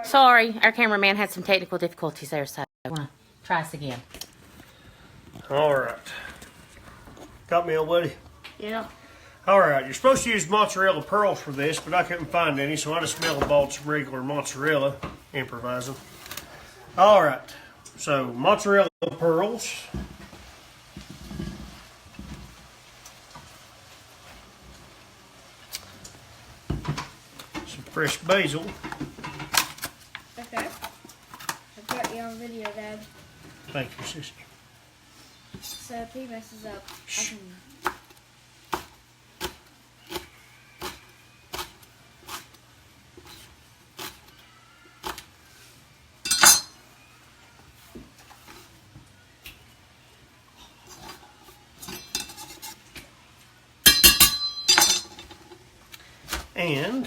Sorry, our cameraman had some technical difficulties there, so I want to try this again. Alright. Got me, old buddy? Yeah. Alright, you're supposed to use mozzarella pearls for this, but I couldn't find any, so I just bought some regular mozzarella. Improvising. Alright, so mozzarella pearls. Some fresh basil. Okay. I've got you on video, Dad. Thank you, sissy. So if he messes up, I can... And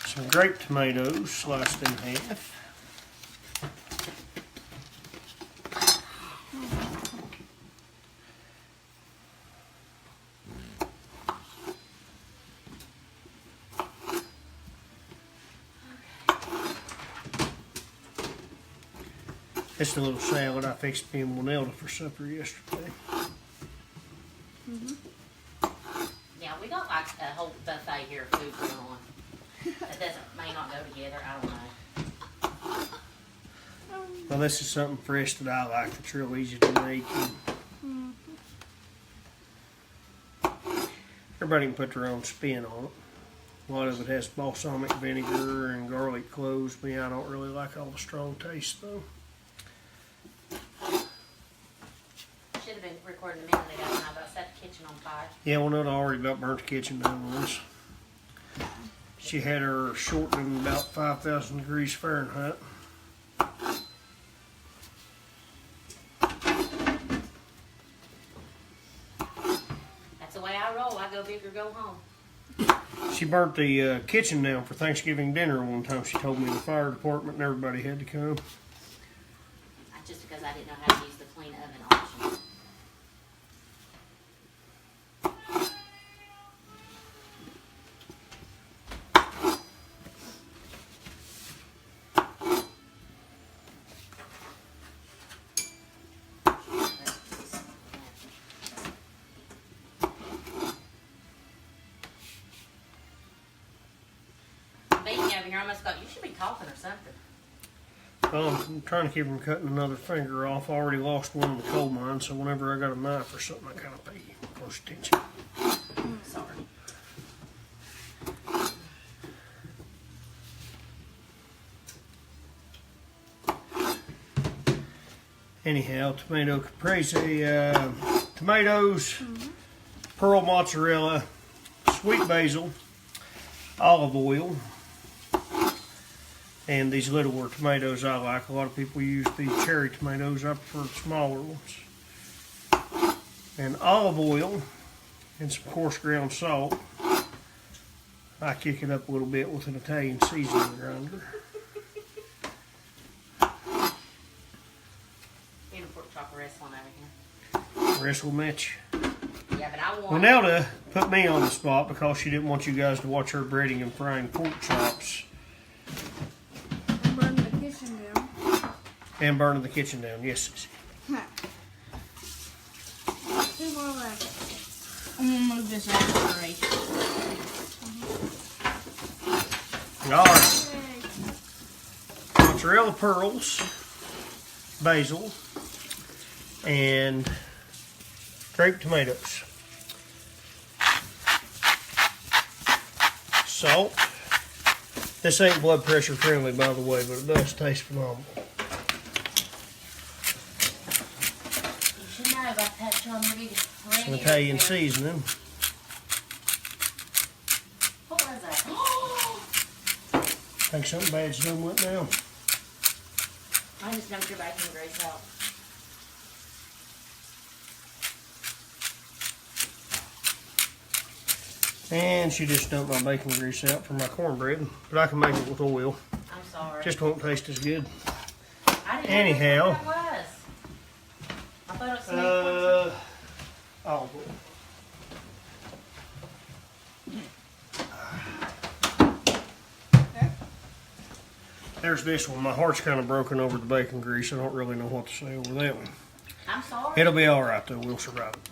some grape tomatoes sliced in half. This is a little salad I fixed me and Winelda for supper yesterday. Yeah, we got like a whole buffet here of food going on. That may not go together, I don't know. Well, this is something fresh that I like that's real easy to make. Everybody can put their own spin on it. A lot of it has balsamic vinegar and garlic cloves. Me, I don't really like all the strong taste though. Should have been recording a minute ago when I about set the kitchen on fire. Yeah, well, no, I already about burnt the kitchen down once. She had her shortening about 5,000 degrees Fahrenheit. That's the way I roll. I go big or go home. She burnt the kitchen down for Thanksgiving dinner one time. She told me the fire department and everybody had to come. Just because I didn't know how to use the clean oven option. Baby over here almost got, you should be coughing or something. Well, I'm trying to keep from cutting another finger off. I already lost one in the coal mine, so whenever I got a knife or something, I kind of pay close attention. Sorry. Anyhow, tomato caprese, tomatoes, pearl mozzarella, sweet basil, olive oil, and these littler tomatoes I like. A lot of people use the cherry tomatoes. I prefer the smaller ones. And olive oil and some coarse ground salt. I kick it up a little bit with an Italian seasoning grinder. Need a pork chop wrestling over here. Wrestle match. Yeah, but I want... Winelda put me on the spot because she didn't want you guys to watch her breading and frying pork chops. And burn the kitchen down. And burning the kitchen down, yes. Two more left. I'm going to move this out of the Alright. Mozzarella pearls, basil, and grape tomatoes. Salt. This ain't blood pressure friendly, by the way, but it does taste phenomenal. You should know about that, John. Some Italian seasoning. What was that? I think something bad's done went down. I just dumped your baking grease out. And she just dumped my bacon grease out for my cornbread, but I can make it with oil. I'm sorry. Just won't taste as good. I didn't Anyhow. know what that was. I thought it was Olive oil. There's this one. My heart's kind of broken over the bacon grease. I don't really know what to say over that one. I'm sorry. It'll be all right though. We'll survive it.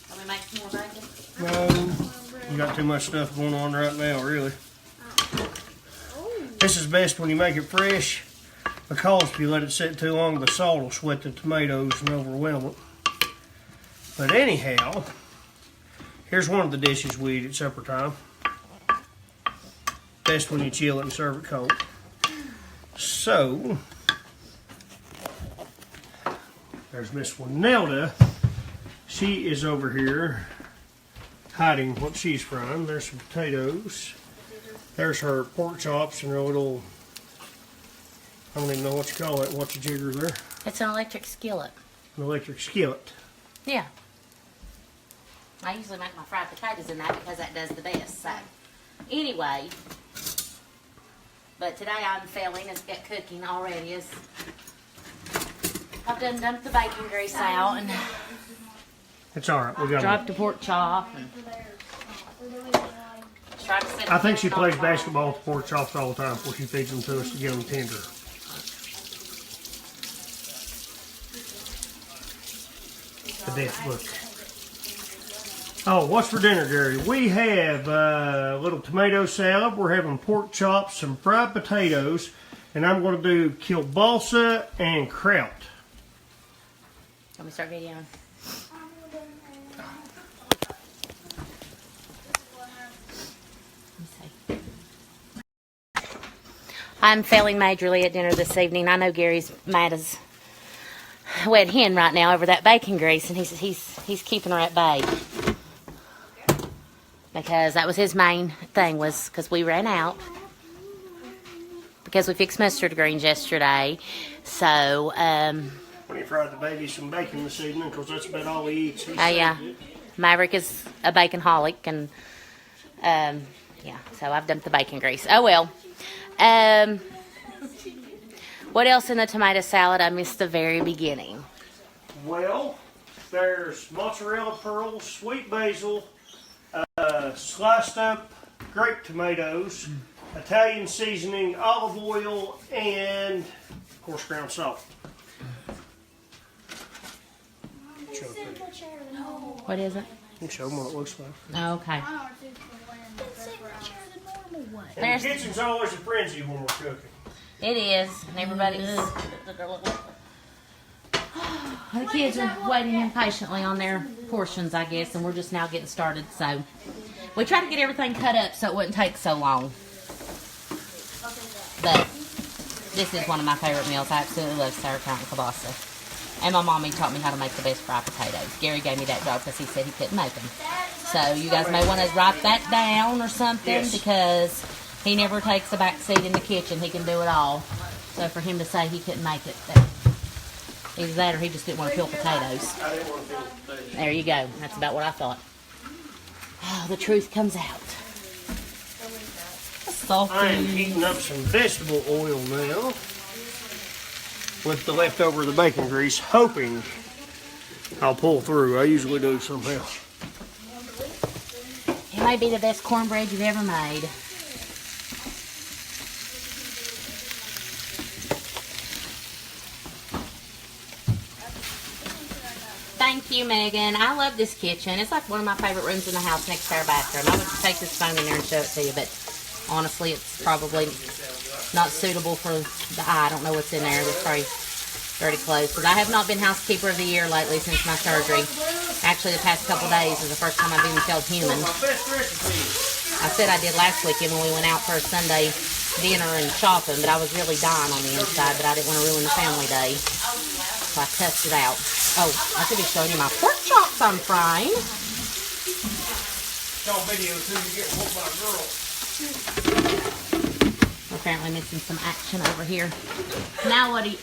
Can we make some more bacon? No, you got too much stuff going on right now, really. This is best when you make it fresh, because if you let it sit too long, the salt will sweat the tomatoes and overwhelm it. But anyhow, here's one of the dishes we eat at supper time. Best when you chill it and serve it cold. So, there's Miss Winelda. She is over here hiding what she's frying. There's some potatoes. There's her pork chops and her little, I don't even know what you call it. What's a jigger there? It's an electric skillet. An electric skillet. Yeah. I usually make my fried potatoes in that because that does the best. So, anyway, but today I'm failing at cooking already. As I've done dumped the bacon grease out and It's all right. We got dropped the pork chop and tried to set I think she the plays on fire. basketball with pork chops all the time before she feeds them to us to get them tender. The best book. Oh, what's for dinner, Gary? We have a little tomato salad. We're having pork chops, some fried potatoes, and I'm going to do kielbasa and kraut. Let me start videoing. Let me see. I'm failing majorly at dinner this evening. I know Gary's mad as a wet hen right now over that bacon grease, and he's keeping her at bay. Because that was his main thing, was because we ran out. Because we fixed mustard greens yesterday. So, When he fried the baby some bacon this evening, because that's about all he eats. yeah. Maverick is a baconholic, and, yeah, so I've dumped the bacon grease. Oh, well. What else in the tomato salad? I missed the very beginning. Well, there's mozzarella pearls, sweet basil, sliced up grape tomatoes, Italian seasoning, olive oil, and, of course, ground salt. What is it? You can show them what it looks like. Oh, okay. And the kitchen's always a frenzy when we're cooking. It is, and everybody's... The kids are waiting impatiently on their portions, I guess, and we're just now getting started, so... We try to get everything cut up so it wouldn't take so long. But this is one of my favorite meals. I absolutely love sauerkraut and kielbasa. And my mommy taught me how to make the best fried potatoes. Gary gave me that job because he said he couldn't make them. So you guys may want to write that down or something, Yes. because he never takes a back seat in the kitchen. He can do it all. So for him to say he couldn't make it, either that or he just didn't want to peel potatoes. I didn't want to feel potatoes. There you go. That's about what I thought. Oh, the truth comes out. I am Salty. heating up some vegetable oil now with the leftover of the bacon grease, hoping I'll pull through. I usually do somehow. It may be the best cornbread you've ever made. Thank you, Megan. I love this kitchen. It's like one of my favorite rooms in the house next to our bathroom. I would take this phone in there and show it to you, but honestly, it's probably not suitable for the eye. I don't know what's in there. It's probably dirty clothes. Because I have not been housekeeper of the year lately since my surgery. Actually, the past couple days is the first time I've even felt human. My best recipe. I said I did last weekend when we went out for a Sunday dinner and shopping, but I was really dying on the inside, but I didn't want to ruin the family day. So I tested it out. Oh, I should be showing you my pork chops I'm frying. Y'all video too, you get whooped by a girl. We're apparently missing some action over here. Now what do you...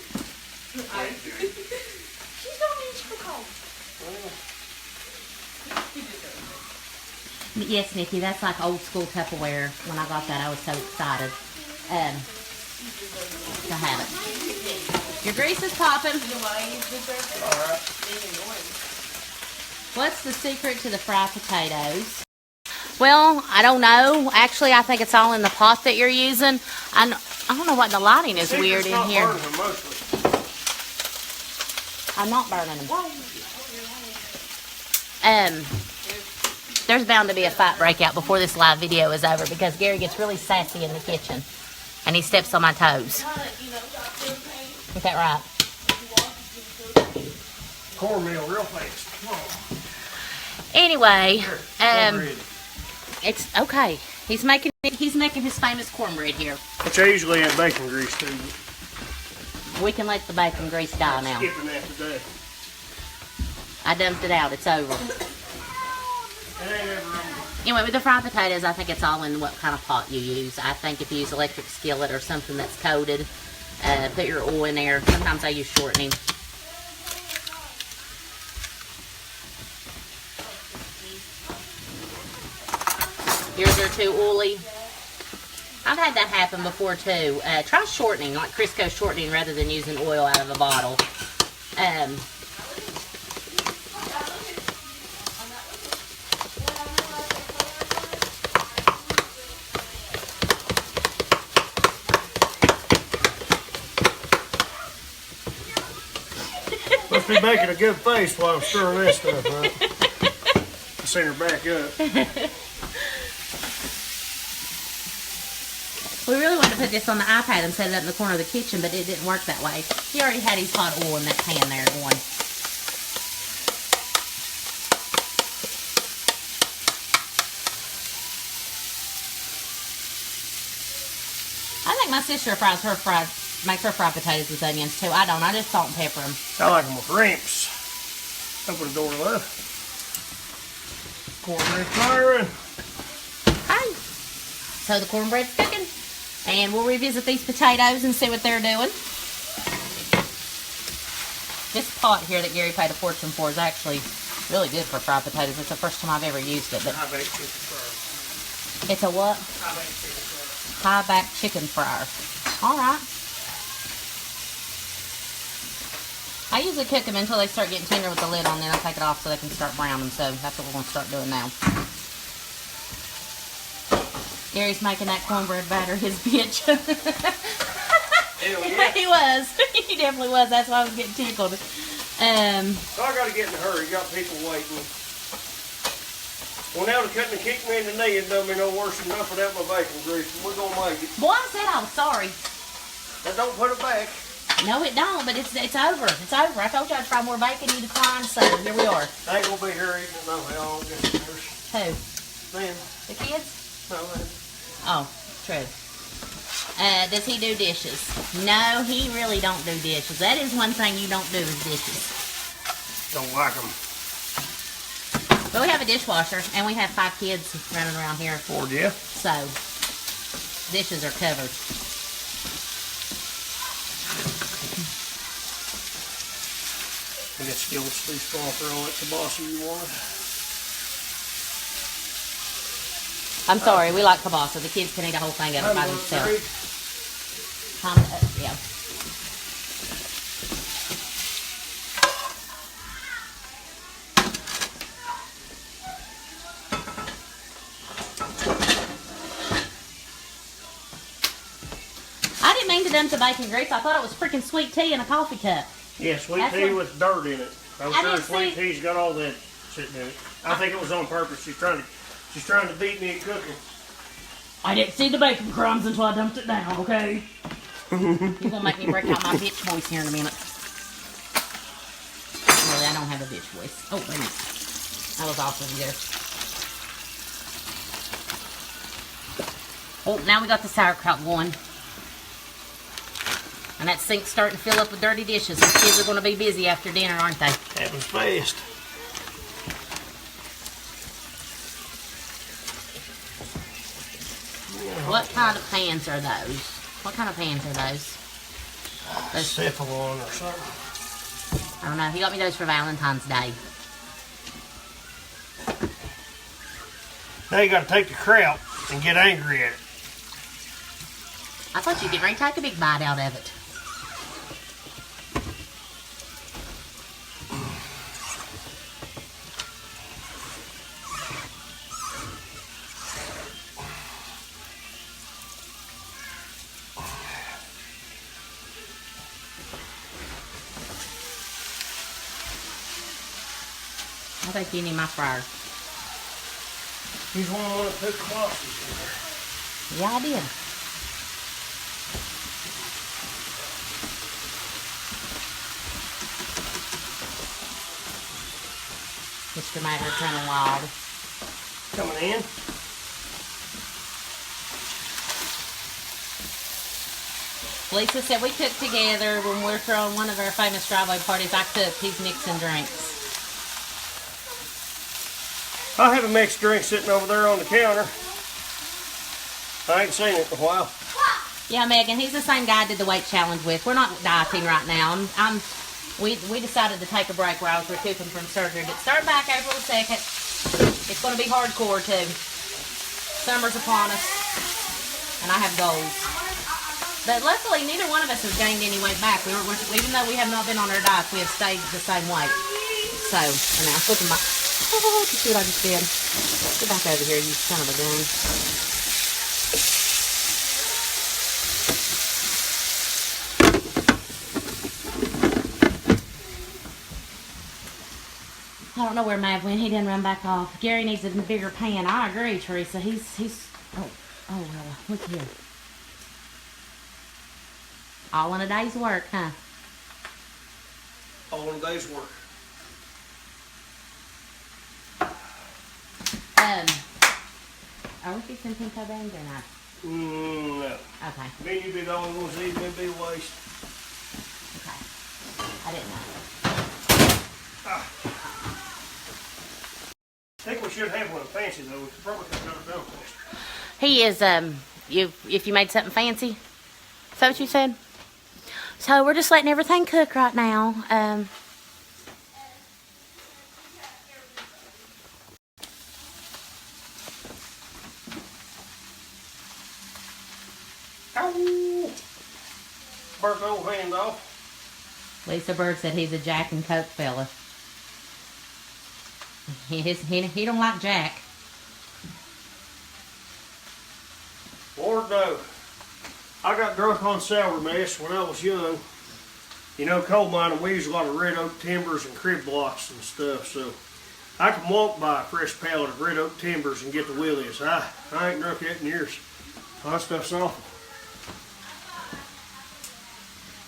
Yes, Nikki, that's like old school Tupperware. When I got that, I was so excited to have it. Your grease is popping. What's the secret to the fried potatoes? Well, I don't know. Actually, I think it's all in the pot that you're using. I don't know what the lighting is See, weird it's in not here. burning them mostly. I'm not burning them. There's bound to be a fight breakout before this live video is over because Gary gets really sassy in the kitchen and he steps on my toes. Is that right? Cornmeal real fast. Come on. Anyway, Cornbread. it's okay. He's making his famous cornbread here. Which I usually add bacon grease to. We can let the bacon grease die now. Skipping that today. I dumped it out. It's over. It ain't ever over. Anyway, with the fried potatoes, I think it's all in what kind of pot you use. I think if you use electric skillet or something that's coated, put your oil in there. Sometimes I use shortening. Yours are too oily. I've had that happen before too. Try shortening, like Crisco shortening, rather than using oil out of a bottle. Must be making a good face while I'm stirring this stuff up. I seen her back up. We really wanted to put this on the iPad and set it up in the corner of the kitchen, but it didn't work that way. He already had his hot oil in that pan there going. I think my sister makes her fried potatoes with onions too. I don't. I just salt and pepper them. I like them with ramps. Open the door, love. Cornbread firing. Okay. So the cornbread's cooking. And we'll revisit these potatoes and see what they're doing. This pot here that Gary paid a fortune for is actually really good for fried potatoes. It's the first time I've ever used it. But I baked chicken fryer. it's a what? I baked chicken fryer. High back chicken fryer. Alright. I usually cook them until they start getting tender with the lid on, then I take it off so they can start browning. So that's what we're going to start doing now. Gary's making that cornbread batter his bitch. Hell yeah. He was. He definitely was. That's why I was getting tickled. So I got to get in a hurry. Got people waiting. Well, now they're cutting and kicking me in the knee and done me no worse than enough without my bacon grease. We're going to make it. Boy, I said I was sorry. Now don't put it back. No, it don't, but it's over. It's over. I told you I'd fry more bacon. You declined, so here we are. I ain't going to be here eating it. No, hell, I'll get yours. Who? Man. The kids? No, man. Oh, true. Does he do dishes? No, he really don't do dishes. That is one thing you don't do is dishes. Don't like them. But we have a dishwasher, and we have 5 kids running around here. 4, yeah. So, dishes are covered. I got skillets too small for all that kielbasa you want. I'm sorry, we like kielbasa. The kids can eat a whole thing of it by themselves. Yeah. I didn't mean to dump the bacon grease. I thought it was freaking sweet tea in a coffee cup. Yeah, sweet That's tea what- with dirt in it. I'm I sure didn't sweet see- tea's got all that sitting in it. I think it was on purpose. She's trying to beat me at cooking. I didn't see the bacon crumbs until I dumped it down, okay? You're gonna make me break out my bitch voice here in a minute. Really, I don't have a bitch voice. Oh, wait a minute. That was awesome there. Oh, now we got the sauerkraut going. And that sink's starting to fill up with dirty dishes. The kids are going to be busy after dinner, aren't they? Happens fast. What kind of pans are those? What kind of pans are those? Cephalon or something. I don't know. He got me those for Valentine's Day. Now you got to take the kraut and get angry at it. I thought you'd get ready to take a big bite out of it. think you need my fryer. He's one that put the boxes in there. Yeah, I did. Mr. Maggard's running wild. Coming in. Lisa said we cook together when we're throwing one of our famous driveway parties. I cook, he's mixing drinks. I have a mixed drink sitting over there on the counter. I ain't seen it in a while. Yeah, Megan, he's the same guy I did the weight challenge with. We're not dieting right now. We decided to take a break where I was recouping from surgery. But start back April 2nd. It's going to be hardcore too. Summer's upon us, and I have goals. But luckily, neither one of us has gained any weight back. Even though we have not been on our diets, we have stayed the same weight. So, and now look at my. Oh, you see what I just did? Get back over here, you son of a gun. I don't know where Mav went. He didn't run back off. Gary needs a bigger pan. I agree, Teresa. He's. Oh well. Look here. All in a day's work, huh? All in a day's work. Are we fixing pinto beans or not? No. Okay. Me and you be the only ones eating, it'd be a waste. Okay. I didn't know. I think we should have one fancy though. We probably could have done faster. He is, if you made something fancy? Is that what you said? So we're just letting everything cook right now. Ow! Burnt the old hand off. Lisa Bird said he's a Jack and Coke fella. He don't like Jack. Lord no. I got drunk on sour mess when I was young. You know, coal mining, we use a lot of red oak timbers and crib blocks and stuff, so I can walk by a fresh pallet of red oak timbers and get the willies. I ain't drunk that in years. That stuff's awful.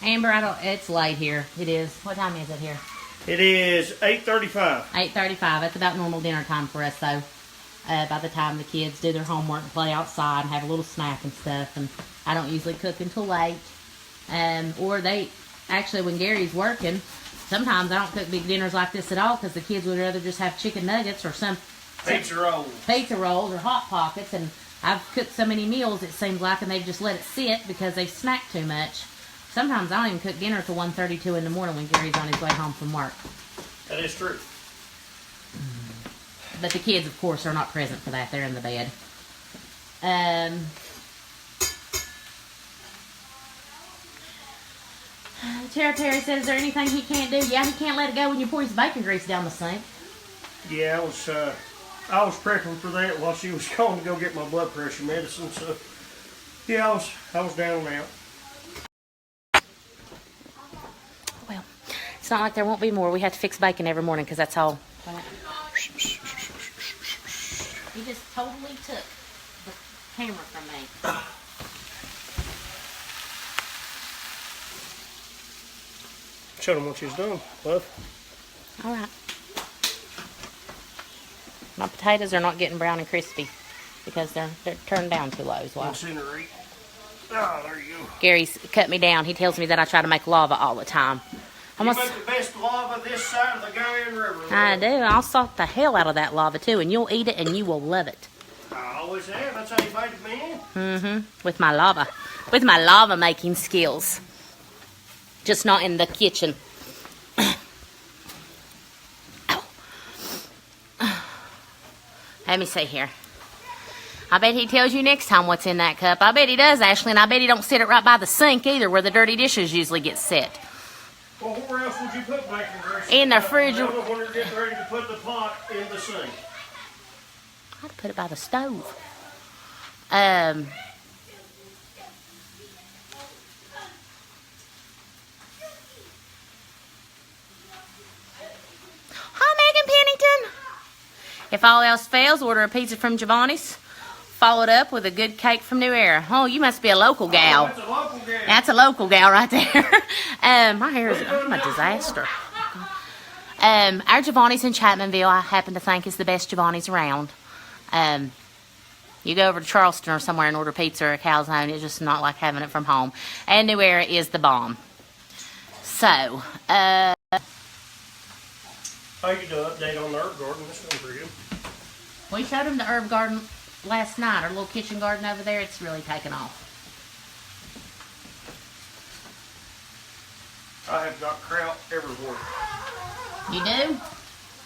Amber, it's late here. It is. What time is it here? It is 8:35. 8:35. That's about normal dinner time for us, though. By the time the kids do their homework and play outside and have a little snack and stuff, and I don't usually cook until late. Or actually, when Gary's working, sometimes I don't cook big dinners like this at all because the kids would rather just have chicken nuggets or some Pizza rolls. Pizza rolls or Hot Pockets, and I've cooked so many meals it seems like, and they've just let it sit because they've snacked too much. Sometimes I don't even cook dinner till 1:32 in the morning when Gary's on his way home from work. That is true. But the kids, of course, are not present for that. They're in the bed. Tara Perry says, is there anything he can't do? Yeah, he can't let it go when you pour his bacon grease down the sink. Yeah, I was prepping for that while she was going to go get my blood pressure medicine. So, yeah, I was down and out. Well, it's not like there won't be more. We have to fix bacon every morning because that's all. You just totally took the camera from me. Show them what she's done, love. All right. My potatoes are not getting brown and crispy because they're turned down too low. Is why. Incinerate. Oh, there you go. Gary's cut me down. He tells me that I try to make lava all the time. You make the best lava this side of the Guyana River. I do. I'll salt the hell out of that lava too, and you'll eat it and you will love it. I always have. That's how you made it, man. With my lava making skills. Just not in the kitchen. Let me see here. I bet he tells you next time what's in that cup. I bet he does, Ashley, and I bet he don't sit it right by the sink either, where the dirty dishes usually get set. Well, where else would you put bacon grease? In the fridge. When you're getting ready to put the pot in the sink. I'd put it by the stove. Hi, Megan Pennington. If all else fails, order a pizza from Giovanni's, followed up with a good cake from New Era. Oh, you must be a local gal. That's a local gal. That's a local gal right there. My hair is I'm a disaster. Our Giovanni's in Chapmanville, I happen to think is the best Giovanni's around. You go over to Charleston or somewhere and order pizza or a calzone, it's just not like having it from home. And New Era is the bomb. So, How you do an update on the herb garden? That's going for you. we showed them the herb garden last night, our little kitchen garden over there. It's really taken off. I have got kraut everywhere. You do?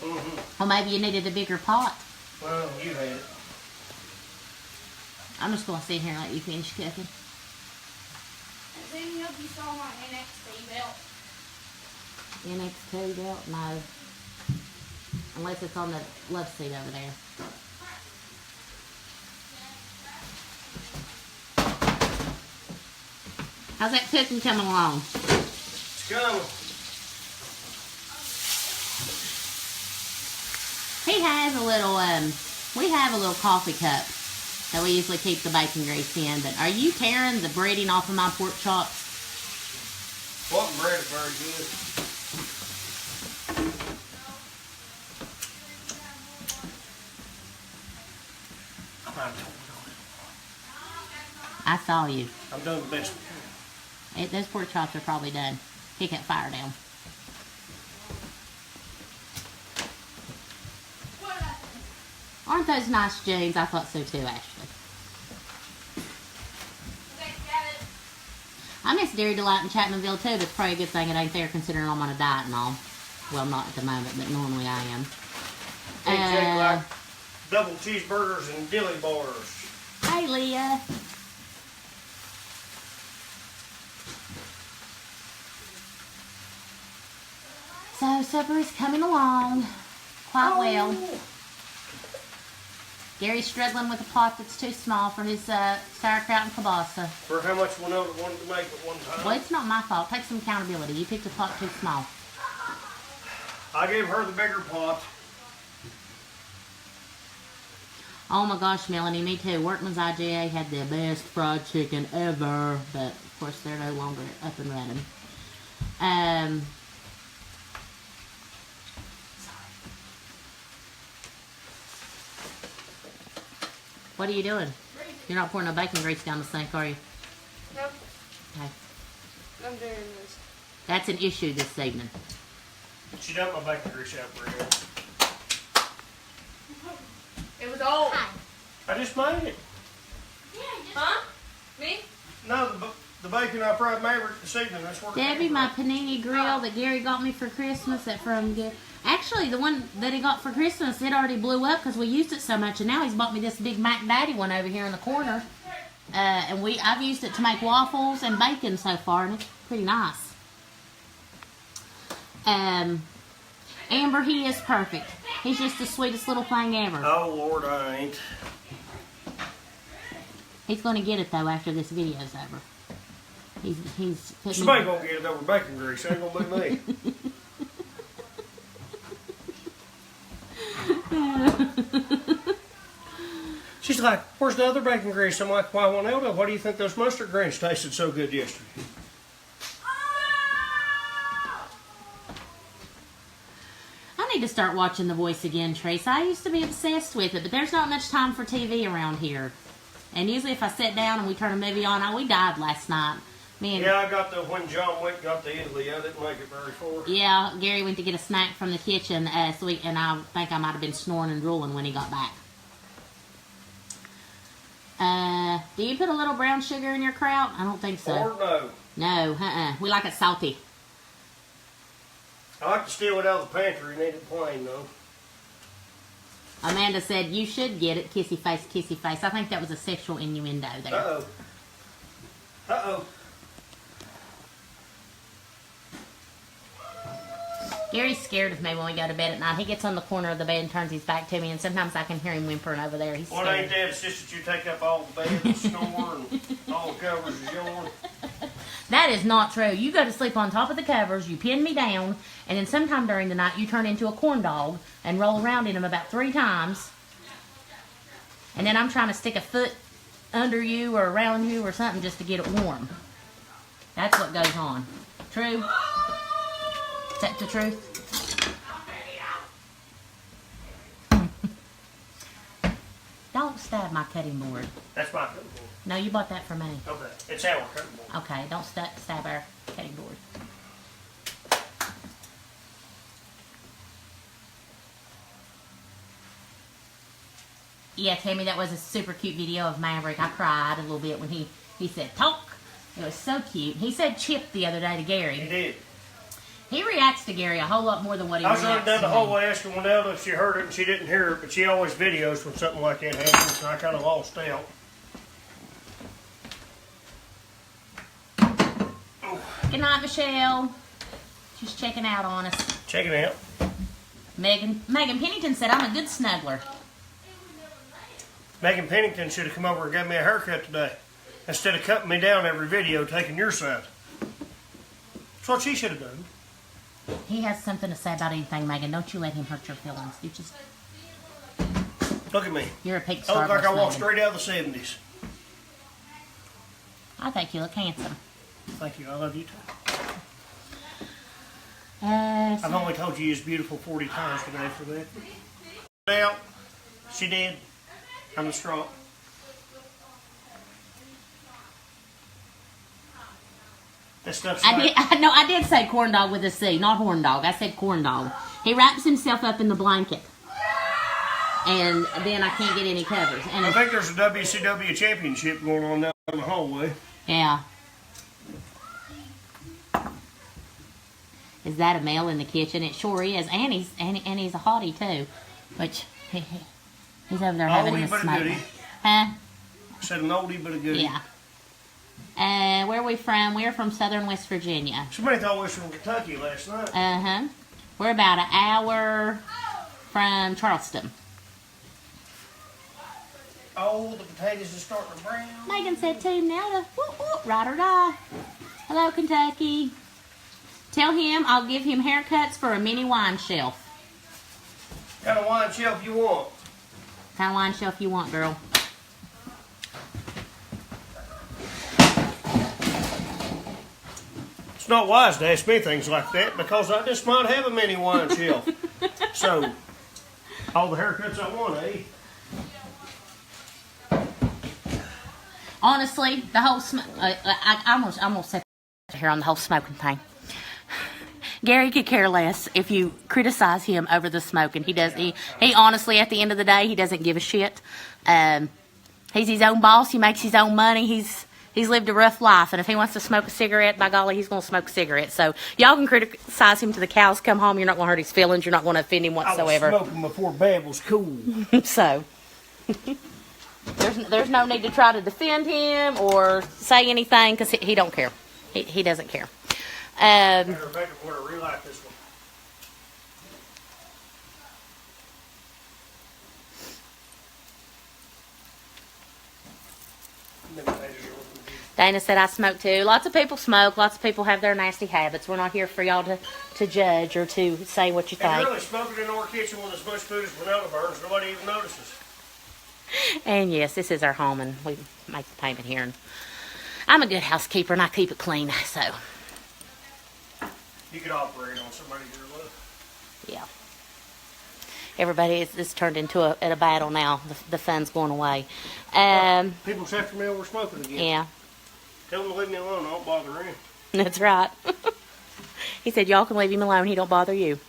Mm-hmm. Well, maybe you needed a bigger pot. Well, you had it. I'm just going to sit here and let you finish cooking. Does any of you saw my NXT belt? NXT belt? No. Unless it's on the love seat over there. How's that cooking coming along? It's coming. He has a little, we have a little coffee cup that we usually keep the bacon grease in. But are you tearing the breading off of my pork chops? Wasn't bread very good. I saw you. I'm doing the best. Those pork chops are probably done. Kick that fire down. Aren't those nice jeans? I thought so too, Ashley. I miss Dairy Delight in Chapmanville too, but it's probably a good thing it ain't there considering I'm on a diet and all. Well, not at the moment, but normally I am. They take like double cheeseburgers and dilly bars. Hey, Leah. So, supper is coming along quite well. Gary's struggling with a pot that's too small for his sauerkraut and kielbasa. For how much Winona wanted to make at one time. Well, it's not my fault. Take some accountability. You picked a pot too small. I gave her the bigger pot. Oh my gosh, Melanie, me too. Workman's IGA had the best fried chicken ever, but of course they're no longer up and running. What are you doing? You're not pouring no bacon grease down the sink, are you? Nope. Okay. I'm doing this. That's an issue this evening. She dumped my bacon grease out for you. It was old. I just made it. Huh? Me? No, the bacon I fried Maverick this evening. That's where it Debbie, came my from. panini grill that Gary got me for Christmas, actually the one that he got for Christmas, it already blew up because we used it so much, and now he's bought me this big Mac Daddy one over here in the corner. And I've used it to make waffles and bacon so far, and it's pretty nice. Amber, he is perfect. He's just the sweetest little thing ever. Oh, Lord, I ain't. He's going to get it, though, after this video's over. He's putting Somebody gonna get it over bacon grease. It ain't gonna be me. She's like, where's the other bacon grease? I'm like, why, Winona, why do you think those mustard greens tasted so good yesterday? I need to start watching The Voice again, Trace. I used to be obsessed with it, but there's not much time for TV around here. And usually if I sit down and we turn a movie on, we died last night. Yeah, I got when John Wick got to Italy. I didn't make it very far. Yeah, Gary went to get a snack from the kitchen, and I think I might have been snoring and drooling when he got back. Do you put a little brown sugar in your kraut? I don't think so. Or no. No, we like it salty. I like to steal it out of the pantry and eat it plain, though. Amanda said, you should get it, kissy face, kissy face. I think that was a sexual innuendo there. Uh-oh. Uh-oh. Gary's scared of me when we go to bed at night. He gets on the corner of the bed and turns his back to me, and sometimes I can hear him whimpering over there. He's scared. Well, it ain't that. It's just that you take up all the bed and snore and all the covers is yours. That is not true. You go to sleep on top of the covers, you pin me down, and then sometime during the night you turn into a corn dog and roll around in them about 3 times. And then I'm trying to stick a foot under you or around you or something just to get it warm. That's what goes on. True? Is that the truth? Don't stab my cutting board. That's my cutting board. No, you bought that for me. Okay, it's our cutting board. Okay, don't stab our cutting board. Yeah, Tammy, that was a super cute video of Maverick. I cried a little bit when he said, talk. It was so cute. He said chip the other day to Gary. He did. He reacts to Gary a whole lot more than what he I was reacts running down to the me. hallway asking Winella if she heard it, and she didn't hear it, but she always videos when something like that happens, and I kind of lost out. Good night, Michelle. She's checking out on us. Check it out. Megan Pennington said, I'm a good snuggler. Megan Pennington should have come over and gave me a haircut today, instead of cutting me down every video, taking your side. That's what she should have done. He has something to say about anything, Megan. Don't you let him hurt your feelings. You just... Look at me. You're a pink I look like I walked Megan. straight out of the 70s. I think you look handsome. Thank you. I love you too. So I've only told you you're beautiful 40 times today for that. Now, she did. I'm distraught. That stuff's like, I did say corn dog with a C, not horn dog. I said corn dog. He wraps himself up in the blanket. And then I can't get any covers. And I think there's a WCW championship going on down the hallway. yeah. Is that a male in the kitchen? It sure is. And he's a hottie too. Which he's over there having Oldie a but a smoke. goodie. Huh? Said an oldie but a goodie. Yeah. Where are we from? We're from southern West Virginia. Somebody thought we was from Kentucky last night. Uh-huh. We're about an hour from Charleston. Oh, the potatoes are starting to brown. Megan said Team Nelda. Whoop, whoop, ride or die. Hello, Kentucky. Tell him I'll give him haircuts for a mini wine shelf. What kind of wine shelf you want? What kind of wine shelf you want, girl? It's not wise to ask me things like that because I just might have a mini wine shelf. So, all the haircuts I want, eh? Honestly, the whole I almost set here on the whole smoking thing. Gary could care less if you criticize him over the smoking. He does. He honestly, at the end of the day, he doesn't give a shit. He's his own boss. He makes his own money. He's lived a rough life, and if he wants to smoke a cigarette, by golly, he's going to smoke a cigarette. So y'all can criticize him till the cows come home. You're not going to hurt his feelings. You're not going to offend him whatsoever. I was smoking before Bab was cool. So there's no need to try to defend him or say anything because he don't care. He doesn't care. Matter of fact, I'm going to relight this one. Dana said I smoke too. Lots of people smoke. Lots of people have their nasty habits. We're not here for y'all to judge or to say what you think. And really, smoking in our kitchen with as much food as vanilla burns, nobody even notices. And yes, this is our home, and we make the payment here. And I'm a good housekeeper, and I keep it clean. So You could operate on somebody you love. yeah, everybody is turned into a battle now. The fun's going away. People's after me over smoking again. Yeah. Tell them to leave me alone. I don't bother him. That's right. He said, y'all can leave him alone. He don't bother you.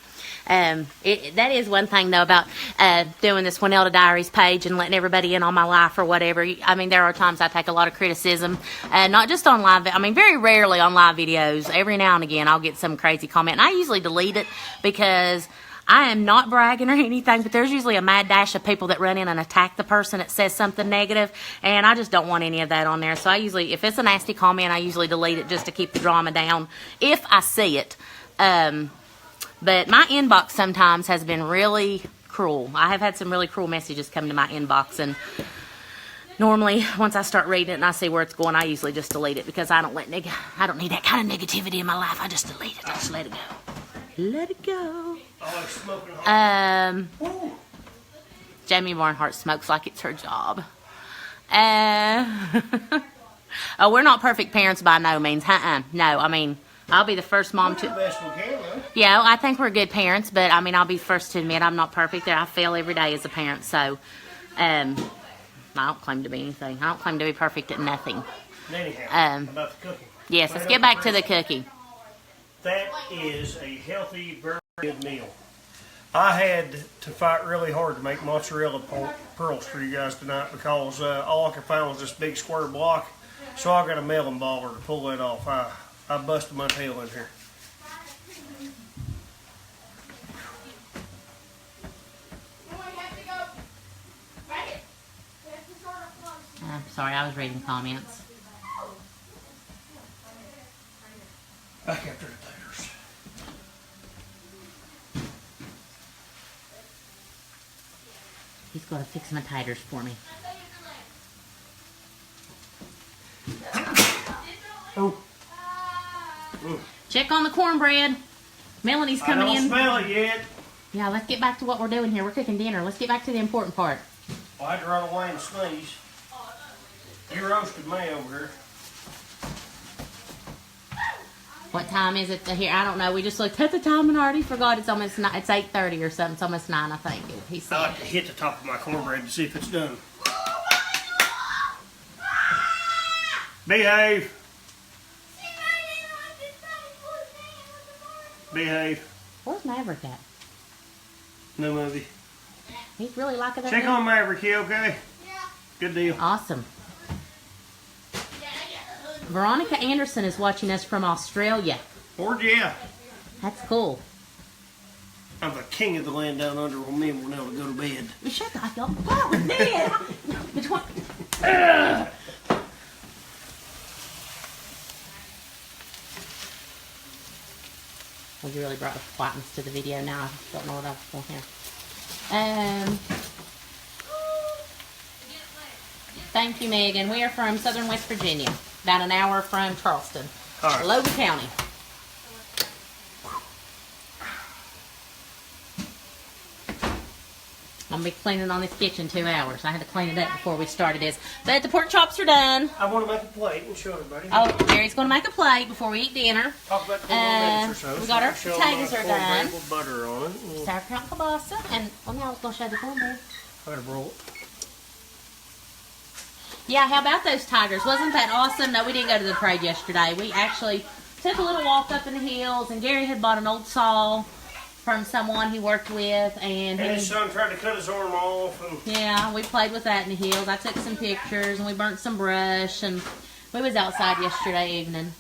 That is one thing, though, about doing this Winelda Diaries page and letting everybody in on my life or whatever. I mean, there are times I take a lot of criticism, not just on live. I mean, very rarely on live videos. Every now and again, I'll get some crazy comment. And I usually delete it because I am not bragging or anything, but there's usually a mad dash of people that run in and attack the person that says something negative, and I just don't want any of that on there. So I usually, if it's a nasty comment, I usually delete it just to keep the drama down if I see it. But my inbox sometimes has been really cruel. I have had some really cruel messages come to my inbox, and Normally, once I start reading it and I see where it's going, I usually just delete it because I don't need that kind of negativity in my life. I just delete it. I just let it go. Let it go. I like smoking hot. Jamie Barnhart smokes like it's her job. Oh, we're not perfect parents by no means. No, I mean, I'll be the first mom We're the best we can, though. Yeah, I think we're good parents, but I mean, I'll be first to admit I'm not perfect. I fail every day as a parent, so I don't claim to be anything. I don't claim to be perfect at nothing. Anyhow, about the cooking. Yes, let's get back to the cooking. That is a healthy, very good meal. I had to fight really hard to make mozzarella pearls for you guys tonight because all I could find was this big square block. So I got a melon baller to pull that off. I busted my tail in here. I'm sorry, I was reading comments. Back after the taters. He's going to fix my taters for me. Oh. Check on the cornbread. Melanie's coming in. I don't smell it yet. Yeah, let's get back to what we're doing here. We're cooking dinner. Let's get back to the important part. Well, I had to run away and sneeze. You roasted me over here. What time is it here? I don't know. We just looked at the time and already forgot. It's almost it's 8:30 or something. It's almost 9, I think. He said. I like to hit the top of my cornbread to see if it's done. Behave. Behave. Where's Maverick at? No movie. He's really liking that. Check on Maverick, you okay? Yeah. Good deal. Awesome. Veronica Anderson is watching us from Australia. Lord, yeah. That's cool. I'm the king of the land down under when me and we're able to go to bed. Well, shut the fuck up. What was that? Between... Well, you really brought the quietness to the video now. I don't know what I was doing here. Thank you, Megan. We are from Southern West Virginia. About an hour from Charleston. All right. Logan County. I'm going to be cleaning on this kitchen 2 hours. I had to clean it up before we started this. But the pork chops are done. I want to make a plate and show everybody. Oh, Gary's going to make a plate before we eat dinner. Talk about 20 minutes or so. We got our potatoes are done. With butter on it. Sauerkraut kielbasa. And, well, now I was going to show the cornbread. I gotta roll it. Yeah, how about those tigers? Wasn't that awesome? No, we didn't go to the parade yesterday. We actually took a little walk up in the hills, and Gary had bought an old saw from someone he worked with, and his son tried to cut his arm off. And yeah, we played with that in the hills. I took some pictures, and we burnt some brush, and we was outside yesterday evening.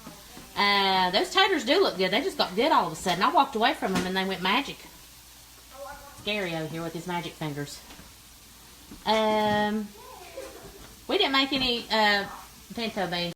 Those taters do look good. They just got good all of a sudden. I walked away from them, and they went magic. Gary over here with his magic fingers. We didn't make any pinto beans.